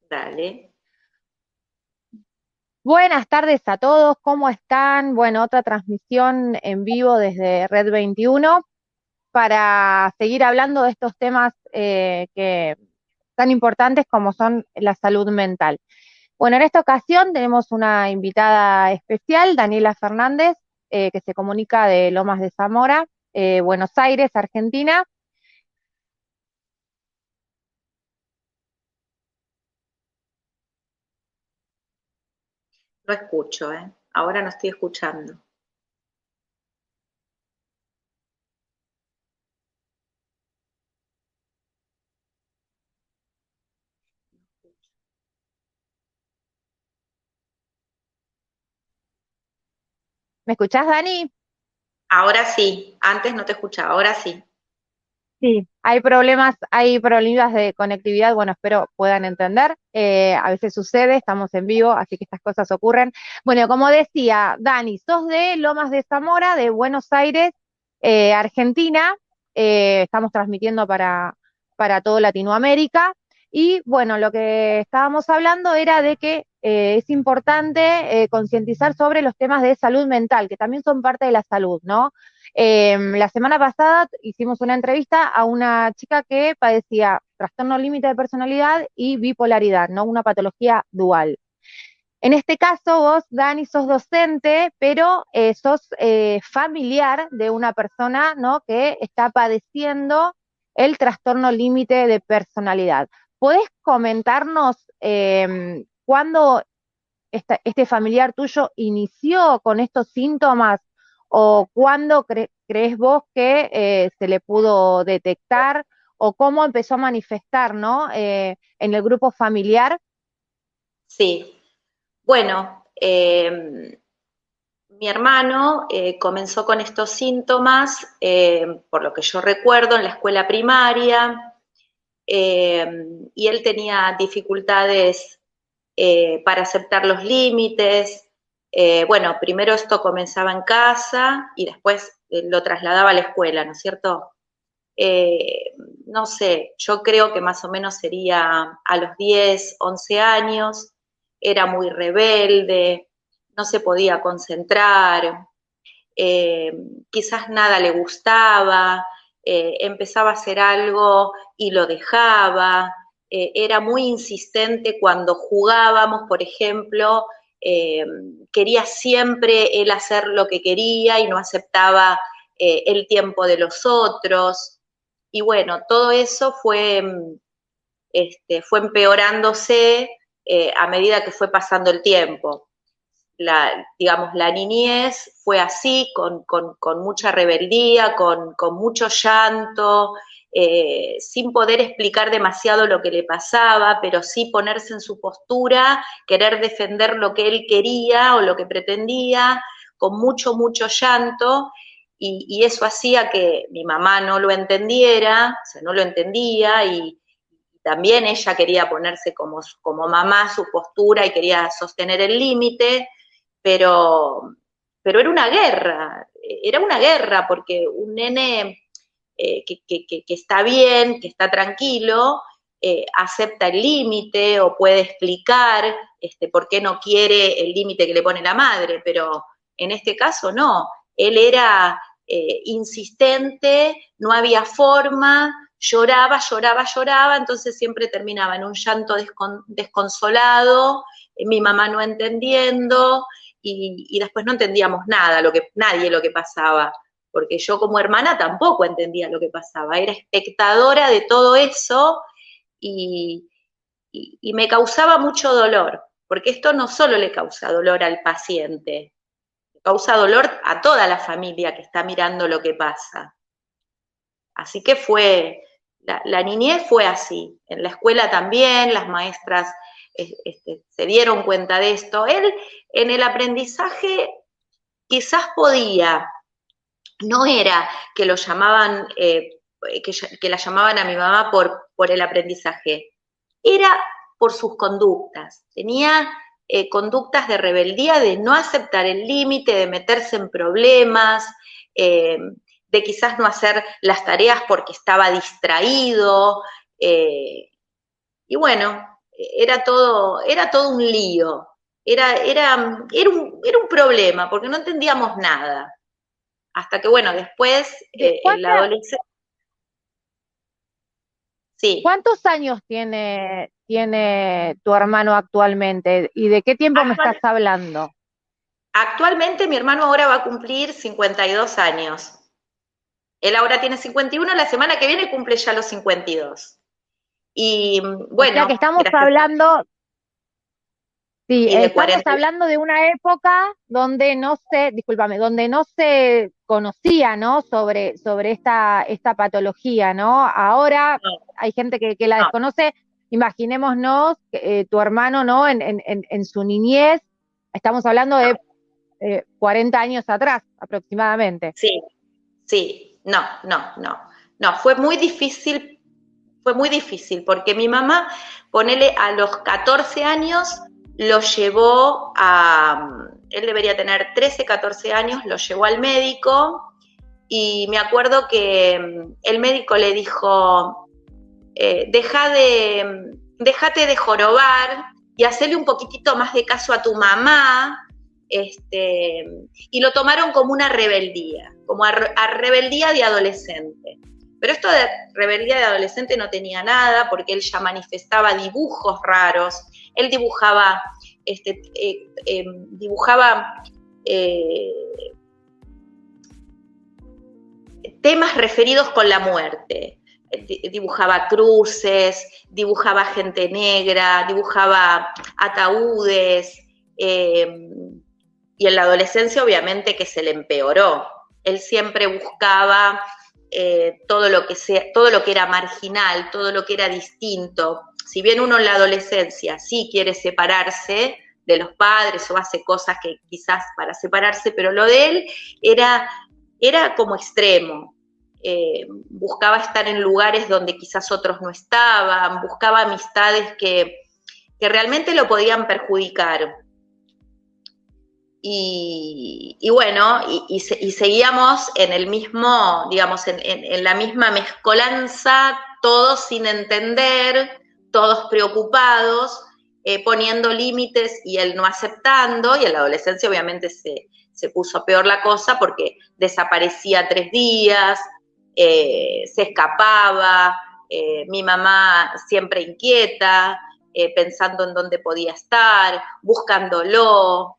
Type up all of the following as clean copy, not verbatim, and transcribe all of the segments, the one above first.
Dale. Buenas tardes a todos, ¿cómo están? Bueno, otra transmisión en vivo desde Red 21 para seguir hablando de estos temas que tan importantes como son la salud mental. Bueno, en esta ocasión tenemos una invitada especial, Daniela Fernández, que se comunica de Lomas de Zamora, Buenos Aires, Argentina. No escucho, ¿eh? Ahora no estoy escuchando. ¿Me escuchás, Dani? Ahora sí, antes no te escuchaba, ahora sí. Sí, hay problemas de conectividad, bueno, espero puedan entender. A veces sucede, estamos en vivo, así que estas cosas ocurren. Bueno, como decía, Dani, sos de Lomas de Zamora, de Buenos Aires, Argentina. Estamos transmitiendo para todo Latinoamérica. Y bueno, lo que estábamos hablando era de que es importante concientizar sobre los temas de salud mental, que también son parte de la salud, ¿no? La semana pasada hicimos una entrevista a una chica que padecía trastorno límite de personalidad y bipolaridad, ¿no? Una patología dual. En este caso, vos, Dani, sos docente, pero sos familiar de una persona, ¿no? Que está padeciendo el trastorno límite de personalidad. ¿Podés comentarnos cuándo este familiar tuyo inició con estos síntomas o cuándo crees vos que se le pudo detectar o cómo empezó a manifestar, ¿no? En el grupo familiar. Sí. Bueno, mi hermano comenzó con estos síntomas, por lo que yo recuerdo, en la escuela primaria, y él tenía dificultades para aceptar los límites. Bueno, primero esto comenzaba en casa y después lo trasladaba a la escuela, ¿no es cierto? Eh, no sé, yo creo que más o menos sería a los 10, 11 años, era muy rebelde, no se podía concentrar, eh, quizás nada le gustaba, empezaba a hacer algo y lo dejaba, era muy insistente cuando jugábamos, por ejemplo, eh, quería siempre él hacer lo que quería y no aceptaba el tiempo de los otros. Y bueno, todo eso fue empeorándose a medida que fue pasando el tiempo. Digamos, la niñez fue así, con mucha rebeldía, con mucho llanto, sin poder explicar demasiado lo que le pasaba, pero sí ponerse en su postura, querer defender lo que él quería o lo que pretendía, con mucho, mucho llanto, y eso hacía que mi mamá no lo entendiera, o sea, no lo entendía, y también ella quería ponerse como mamá su postura y quería sostener el límite, pero, pero era una guerra, porque un nene que está bien, que está tranquilo, acepta el límite o puede explicar por qué no quiere el límite que le pone la madre, pero en este caso no, él era insistente, no había forma, lloraba, lloraba, lloraba, entonces siempre terminaba en un llanto desconsolado, mi mamá no entendiendo, y después no entendíamos nada, nadie lo que pasaba, porque yo como hermana tampoco entendía lo que pasaba, era espectadora de todo eso y, y me causaba mucho dolor, porque esto no solo le causa dolor al paciente, le causa dolor a toda la familia que está mirando lo que pasa. Así que la niñez fue así, en la escuela también, las maestras se dieron cuenta de esto. Él en el aprendizaje quizás podía, no era que lo llamaban, que la llamaban a mi mamá por el aprendizaje, era por sus conductas. Tenía conductas de rebeldía, de no aceptar el límite, de meterse en problemas, de quizás no hacer las tareas porque estaba distraído. Y bueno, era todo un lío, era un problema, porque no entendíamos nada. Hasta que, bueno, después, en la adolescencia, sí. ¿Cuántos años tiene tu hermano actualmente? ¿Y de qué tiempo me estás Actual- hablando? Actualmente mi hermano ahora va a cumplir 52 años. Él ahora tiene 51, la semana que viene cumple ya los 52. Y O sea bueno, que estamos gracias a Dios. hablando, sí, Y de estamos 40. hablando de una época donde no se, discúlpame, donde no se conocía, ¿no? Sobre esta patología, ¿no? Ahora No, hay gente que la no, desconoce. Imaginémonos tu hermano, ¿no? En su niñez, estamos hablando de 40 años atrás aproximadamente. sí, sí, no, no, no. No, fue muy difícil, porque mi mamá, ponele a los 14 años, lo llevó él debería tener 13, 14 años, lo llevó al médico y me acuerdo que el médico le dijo, déjate de jorobar y hacerle un poquitito más de caso a tu mamá, y lo tomaron como una rebeldía, como a rebeldía de adolescente. Pero esto de rebeldía de adolescente no tenía nada, porque él ya manifestaba dibujos raros, él dibujaba, dibujaba temas referidos con la muerte. Dibujaba cruces, dibujaba gente negra, dibujaba ataúdes, y en la adolescencia obviamente que se le empeoró. Él siempre buscaba todo lo que era marginal, todo lo que era distinto. Si bien uno en la adolescencia sí quiere separarse de los padres o hace cosas que quizás para separarse, pero lo de él era como extremo. Buscaba estar en lugares donde quizás otros no estaban, buscaba amistades que realmente lo podían perjudicar. Y bueno, y seguíamos en el mismo, digamos, en la misma mezcolanza, todos sin entender, todos preocupados, poniendo límites y él no aceptando, y en la adolescencia obviamente se puso peor la cosa porque desaparecía 3 días, se escapaba, mi mamá siempre inquieta, pensando en dónde podía estar, buscándolo.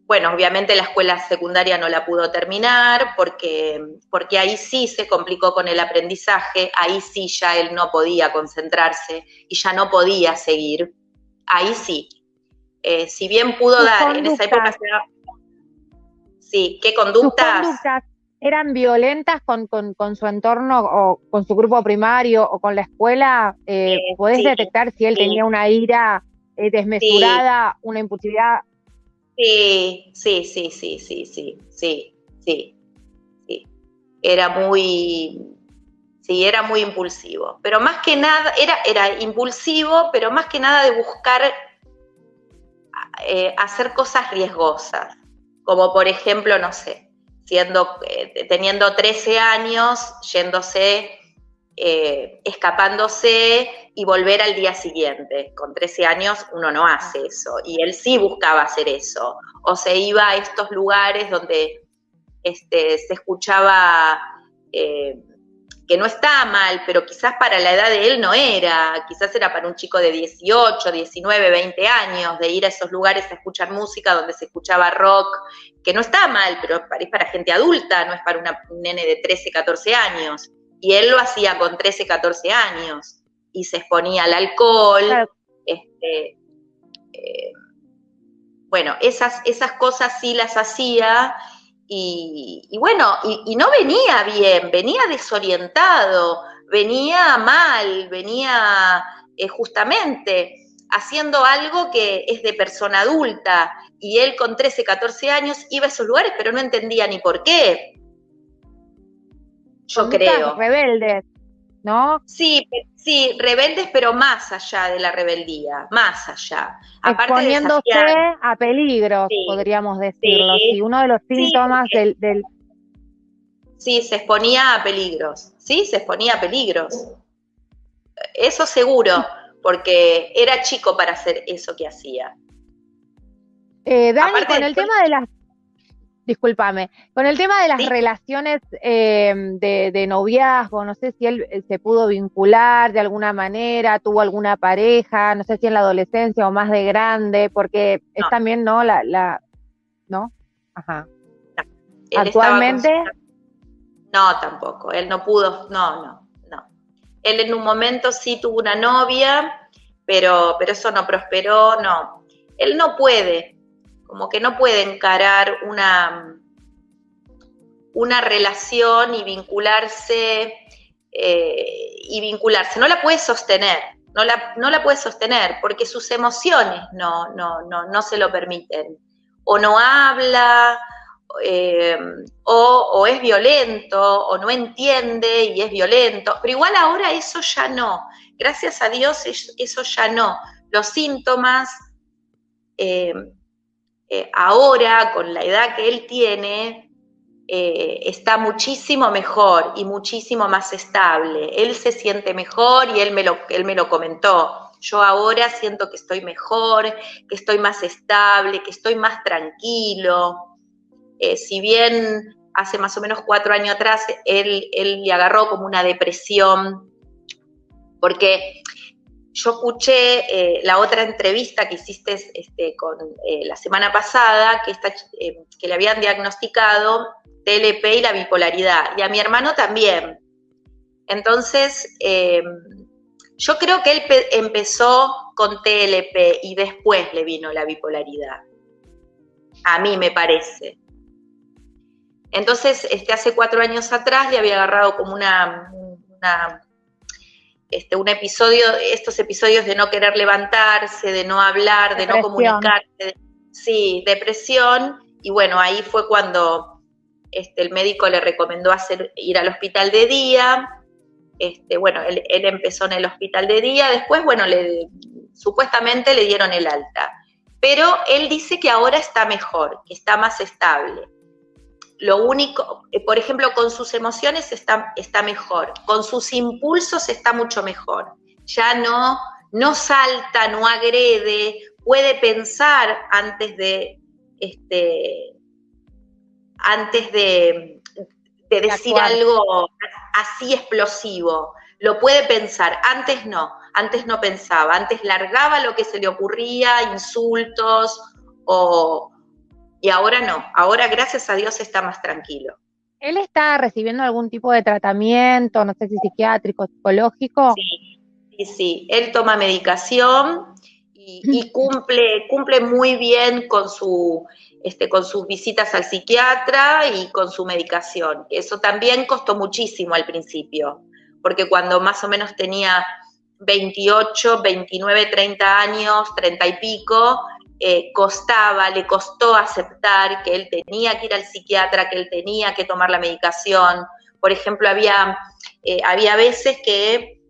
Bueno, obviamente la escuela secundaria no la pudo terminar porque ahí sí se complicó con el aprendizaje, ahí sí ya él no podía concentrarse y ya no podía seguir, ahí sí. Si bien pudo Tus dar, en esa época, conductas, sí, ¿qué tus conductas? conductas eran violentas con su entorno o con su grupo primario o con la escuela. ¿Podés Sí, detectar si él sí, tenía una ira sí, desmesurada, una impulsividad? sí, sí, sí, sí, sí, sí, sí, sí, sí. Era muy, sí, era muy impulsivo, pero más que nada, era impulsivo, pero más que nada de buscar hacer cosas riesgosas, como por ejemplo, no sé, teniendo 13 años, yéndose, escapándose y volver al día siguiente. Con 13 años uno no hace eso, y él sí buscaba hacer eso, o se iba a estos lugares donde se escuchaba, que no está mal, pero quizás para la edad de él no era, quizás era para un chico de 18, 19, 20 años, de ir a esos lugares a escuchar música donde se escuchaba rock, que no está mal, pero es para gente adulta, no es para un nene de 13, 14 años. Y él lo hacía con 13, 14 años, y se exponía al alcohol, Claro, este, eh, bueno, esas cosas sí las hacía, y bueno, y no venía bien, venía desorientado, venía mal, venía justamente haciendo algo que es de persona adulta, y él con 13, 14 años iba a esos lugares, pero no entendía ni por qué, yo conductas creo. rebeldes, ¿no? Sí, sí, rebeldes, pero más allá de la rebeldía, más allá. Aparte de Exponiéndose desafiar, a peligros, sí, podríamos decirlo. sí, Si uno de los sí, síntomas del sí, se exponía a peligros, sí, se exponía a peligros. eso seguro, porque era chico para hacer eso que hacía. Dani, Aparte con el después, tema de las, discúlpame, con el tema de las sí, relaciones de noviazgo, no sé si él se pudo vincular de alguna manera, tuvo alguna pareja, no sé si en la adolescencia o más de grande, porque es no, también, ¿no? ¿No? Ajá. no. Él estaba con Actualmente, su... No, tampoco, él no pudo, no, no, no. Él en un momento sí tuvo una novia, pero eso no prosperó, no. Él no puede, como que no puede encarar una relación y vincularse, no la puede sostener, no la puede sostener, porque sus emociones no se lo permiten. O no habla, eh, o es violento, o no entiende y es violento, pero igual ahora eso ya no, gracias a Dios eso ya no. Los síntomas eh, ahora, con la edad que él tiene, está muchísimo mejor y muchísimo más estable. Él se siente mejor y él me lo comentó. Yo ahora siento que estoy mejor, que estoy más estable, que estoy más tranquilo. Si bien hace más o menos 4 años atrás él le agarró como una depresión, porque yo escuché la otra entrevista que hiciste la semana pasada, que le habían diagnosticado TLP y la bipolaridad, y a mi hermano también. Entonces, yo creo que él empezó con TLP y después le vino la bipolaridad. A mí me parece. Entonces, hace 4 años atrás le había agarrado como un episodio, estos episodios de no querer levantarse, de no hablar, de no depresión. comunicarse, sí, depresión, y bueno, ahí fue cuando el médico le recomendó ir al hospital de día. Bueno, él empezó en el hospital de día, después, bueno, supuestamente le dieron el alta, pero él dice que ahora está mejor, que está más estable. Lo único, por ejemplo, con sus emociones está mejor, con sus impulsos está mucho mejor. Ya no salta, no agrede, puede pensar antes de decir Actuar. algo así explosivo. Lo puede pensar, antes no pensaba, antes largaba lo que se le ocurría, insultos y ahora no, ahora gracias a Dios está más tranquilo. ¿Él está recibiendo algún tipo de tratamiento, no sé si psiquiátrico, psicológico? Sí, sí, sí. Él toma medicación y cumple muy bien con sus visitas al psiquiatra y con su medicación. Eso también costó muchísimo al principio, porque cuando más o menos tenía 28, 29, 30 años, 30 y pico, le costó aceptar que él tenía que ir al psiquiatra, que él tenía que tomar la medicación. Por ejemplo, había veces que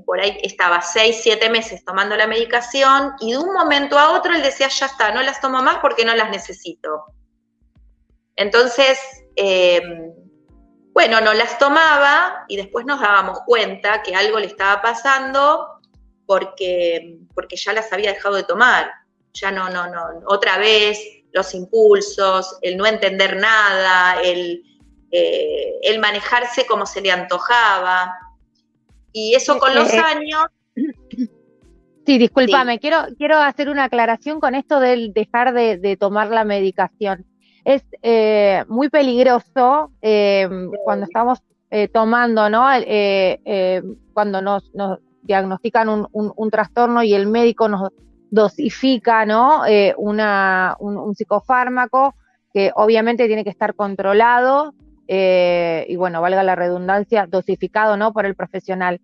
por ahí estaba 6, 7 meses tomando la medicación y de un momento a otro él decía, ya está, no las tomo más porque no las necesito. Entonces, bueno, no las tomaba y después nos dábamos cuenta que algo le estaba pasando porque ya las había dejado de tomar. Ya no, otra vez los impulsos, el no entender nada, el manejarse como se le antojaba. Y eso con los años... Sí, discúlpame, Sí, quiero hacer una aclaración con esto del dejar de tomar la medicación. Es muy peligroso cuando estamos tomando, ¿no? Cuando nos diagnostican un trastorno y el médico nos dosifica, ¿no? Un psicofármaco que obviamente tiene que estar controlado y bueno, valga la redundancia, dosificado, ¿no? Por el profesional.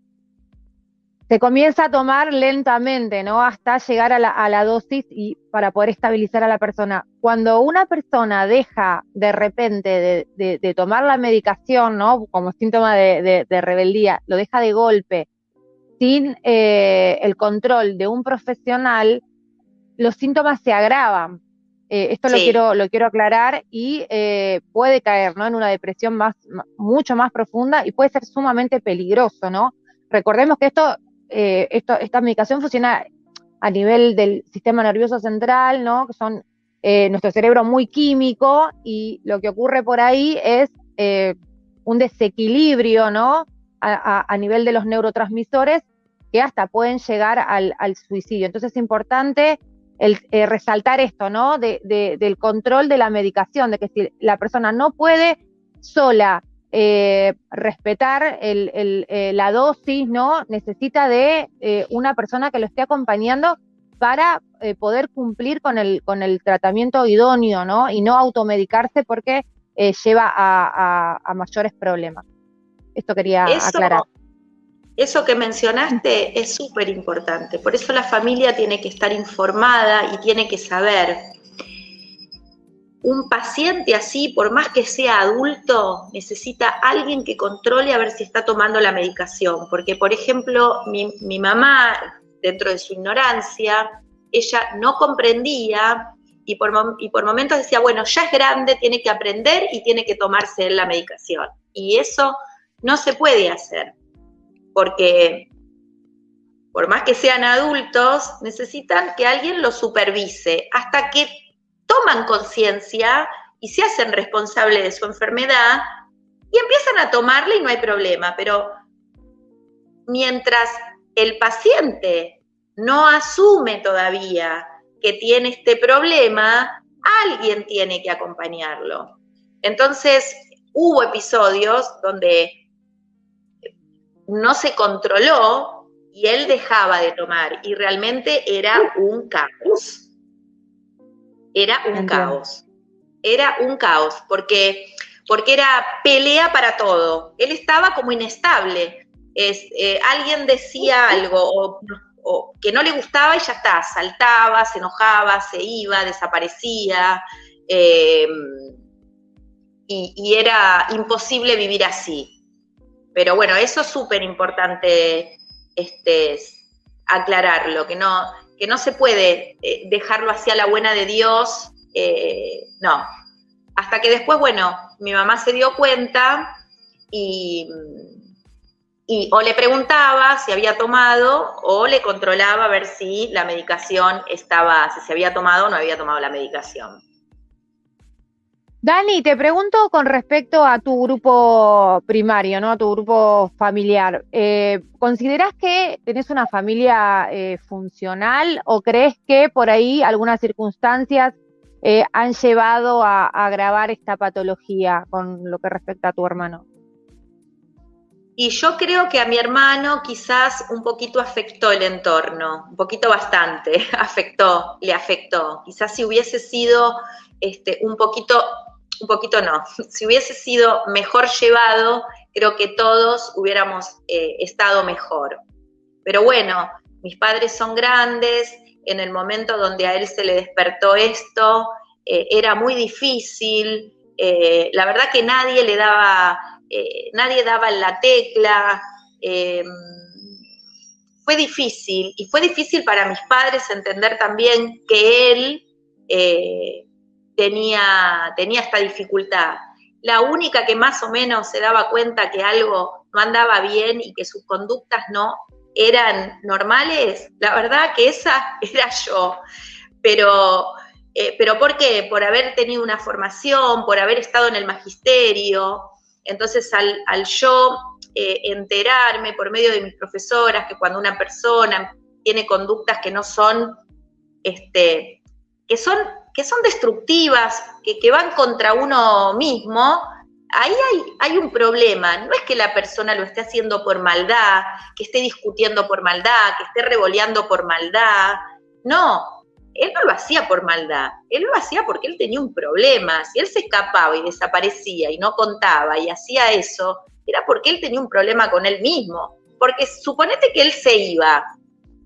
Se comienza a tomar lentamente, ¿no? Hasta llegar a la dosis y para poder estabilizar a la persona. Cuando una persona deja de repente de tomar la medicación, ¿no? Como síntoma de rebeldía, lo deja de golpe, sin el control de un profesional, los síntomas se agravan. Esto sí, lo quiero aclarar y puede caer, ¿no? En una depresión mucho más profunda y puede ser sumamente peligroso, ¿no? recordemos que esta medicación funciona a nivel del sistema nervioso central, ¿no? Que son nuestro cerebro muy químico, y lo que ocurre por ahí es un desequilibrio, ¿no? A nivel de los neurotransmisores, que hasta pueden llegar al suicidio. Entonces es importante resaltar esto, ¿no? Del control de la medicación, de que si la persona no puede sola respetar la dosis, ¿no? Necesita de una persona que lo esté acompañando para poder cumplir con el tratamiento idóneo, ¿no? Y no automedicarse, porque lleva a mayores problemas. Esto quería aclarar. Eso que mencionaste es súper importante, por eso la familia tiene que estar informada y tiene que saber. Un paciente así, por más que sea adulto, necesita alguien que controle a ver si está tomando la medicación, porque por ejemplo, mi mamá, dentro de su ignorancia, ella no comprendía y por momentos decía, bueno, ya es grande, tiene que aprender y tiene que tomarse la medicación. Y eso no se puede hacer, porque por más que sean adultos, necesitan que alguien los supervise hasta que toman conciencia y se hacen responsables de su enfermedad y empiezan a tomarla y no hay problema. Pero mientras el paciente no asume todavía que tiene este problema, alguien tiene que acompañarlo. Entonces, hubo episodios donde no se controló y él dejaba de tomar y realmente era un caos. Era un caos, porque era pelea para todo. Él estaba como inestable. Alguien decía algo o que no le gustaba y ya está, saltaba, se enojaba, se iba, desaparecía, y era imposible vivir así. Pero bueno, eso es súper importante aclararlo, que no se puede dejarlo hacia la buena de Dios, no. Hasta que después, bueno, mi mamá se dio cuenta y o le preguntaba si había tomado o le controlaba a ver si la medicación si se había tomado o no había tomado la medicación. Dani, te pregunto con respecto a tu grupo primario, ¿no? A tu grupo familiar. ¿Considerás que tenés una familia funcional o crees que por ahí algunas circunstancias han llevado a agravar esta patología con lo que respecta a tu hermano? Y yo creo que a mi hermano quizás un poquito afectó el entorno, un poquito bastante, le afectó. Quizás si hubiese sido un poquito no, si hubiese sido mejor llevado, creo que todos hubiéramos estado mejor. Pero bueno, mis padres son grandes, en el momento donde a él se le despertó esto, era muy difícil, la verdad que nadie daba en la tecla, fue difícil, y fue difícil para mis padres entender también que él tenía esta dificultad. La única que más o menos se daba cuenta que algo no andaba bien y que sus conductas no eran normales, la verdad que esa era yo. Pero ¿por qué? Por haber tenido una formación, por haber estado en el magisterio. Entonces, al yo enterarme por medio de mis profesoras que cuando una persona tiene conductas que no son, que son destructivas, que van contra uno mismo, ahí hay un problema. No es que la persona lo esté haciendo por maldad, que esté discutiendo por maldad, que esté revoleando por maldad. No, él no lo hacía por maldad, él lo hacía porque él tenía un problema. Si él se escapaba y desaparecía y no contaba y hacía eso, era porque él tenía un problema con él mismo. Porque suponete que él se iba,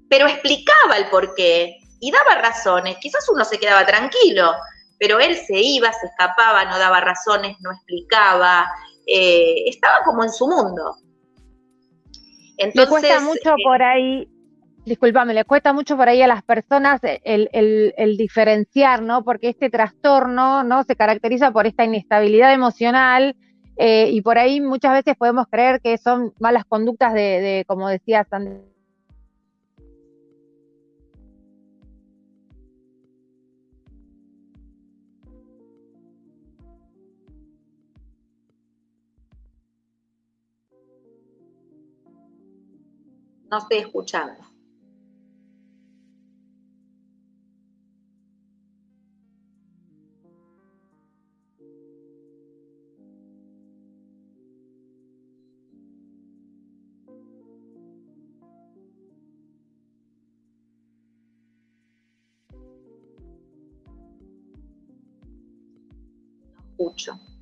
pero explicaba el porqué y daba razones. Quizás uno se quedaba tranquilo, pero él se iba, se escapaba, no daba razones, no explicaba, estaba como en su mundo. Entonces, le cuesta mucho por ahí, discúlpame, le cuesta mucho por ahí a las personas el diferenciar, ¿no? Porque este trastorno, ¿no? Se caracteriza por esta inestabilidad emocional y por ahí muchas veces podemos creer que son malas conductas como decías antes. No estoy escuchando. Escucho.